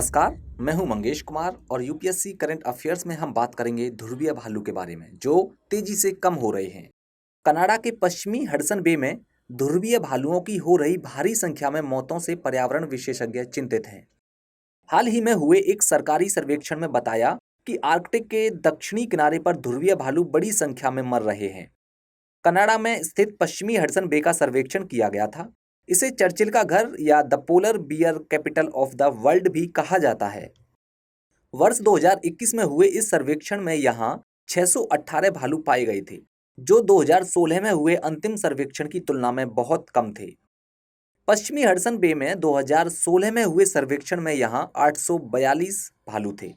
नमस्कार, मैं हूं मंगेश कुमार और यूपीएससी करंट अफेयर्स में हम बात करेंगे ध्रुवीय भालू के बारे में जो तेजी से कम हो रहे हैं। कनाडा के पश्चिमी हडसन बे में ध्रुवीय भालुओं की हो रही भारी संख्या में मौतों से पर्यावरण विशेषज्ञ चिंतित हैं। हाल ही में हुए एक सरकारी सर्वेक्षण में बताया कि आर्कटिक के दक्षिणी किनारे पर ध्रुवीय भालू बड़ी संख्या में मर रहे हैं। कनाडा में स्थित पश्चिमी हडसन बे का सर्वेक्षण किया गया था। इसे चर्चिल का घर या the polar bear capital of the world भी कहा जाता है। वर्ष 2021 में हुए इस सर्वेक्षण में यहाँ 618 भालू पाए गए थे, जो 2016 में हुए अंतिम सर्वेक्षण की तुलना में बहुत कम थे। पश्चिमी हडसन बे में 2016 में हुए सर्वेक्षण में यहाँ 842 भालू थे।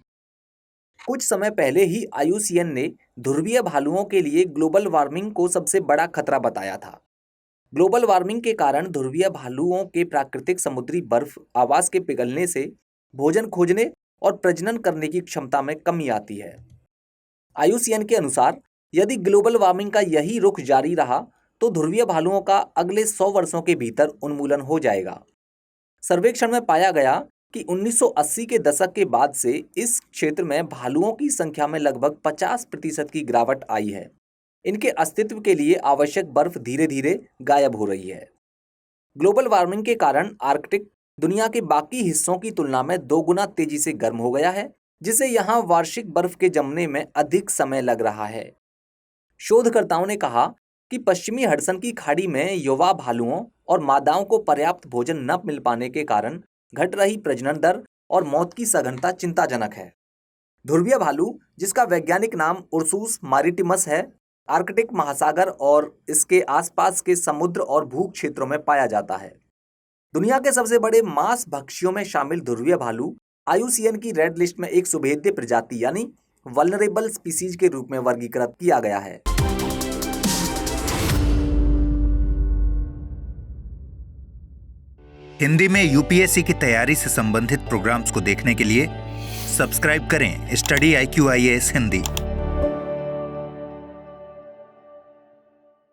कुछ समय पहले ही IUCN ने ध्रुवीय भालुओं के लिए ग्लोबल वार्मिंग को सबसे बड़ा खतरा बताया था। ग्लोबल वार्मिंग के कारण ध्रुवीय भालुओं के प्राकृतिक समुद्री बर्फ आवास के पिघलने से भोजन खोजने और प्रजनन करने की क्षमता में कमी आती है। IUCN के अनुसार यदि ग्लोबल वार्मिंग का यही रुख जारी रहा तो ध्रुवीय भालुओं का अगले 100 वर्षों के भीतर उन्मूलन हो जाएगा। सर्वेक्षण में पाया गया कि 1980 के दशक के बाद से इस क्षेत्र में भालुओं की संख्या में लगभग 50% की गिरावट आई है। इनके अस्तित्व के लिए आवश्यक बर्फ धीरे धीरे गायब हो रही है। ग्लोबल वार्मिंग के कारण आर्कटिक दुनिया के बाकी हिस्सों की तुलना में 2 गुना तेजी से गर्म हो गया है, जिससे यहाँ वार्षिक बर्फ के जमने में अधिक समय लग रहा है। शोधकर्ताओं ने कहा कि पश्चिमी हडसन की खाड़ी में युवा भालुओं और मादाओं को पर्याप्त भोजन न मिल पाने के कारण घट रही प्रजनन दर और मौत की सघनता चिंताजनक है। ध्रुवीय भालू, जिसका वैज्ञानिक नाम उर्सूस मारिटिमस है, आर्कटिक महासागर और इसके आसपास के समुद्र और भू क्षेत्रों में पाया जाता है। दुनिया के सबसे बड़े मांस भक्षियों में शामिल ध्रुवीय भालू IUCN की रेड लिस्ट में एक सुभेद्य प्रजाति यानी वल्नरेबल स्पीसीज के रूप में वर्गीकृत किया गया है। हिंदी में यूपीएससी की तैयारी से संबंधित प्रोग्राम्स को देखने के लिए सब्सक्राइब करें स्टडी IQ IAS हिंदी।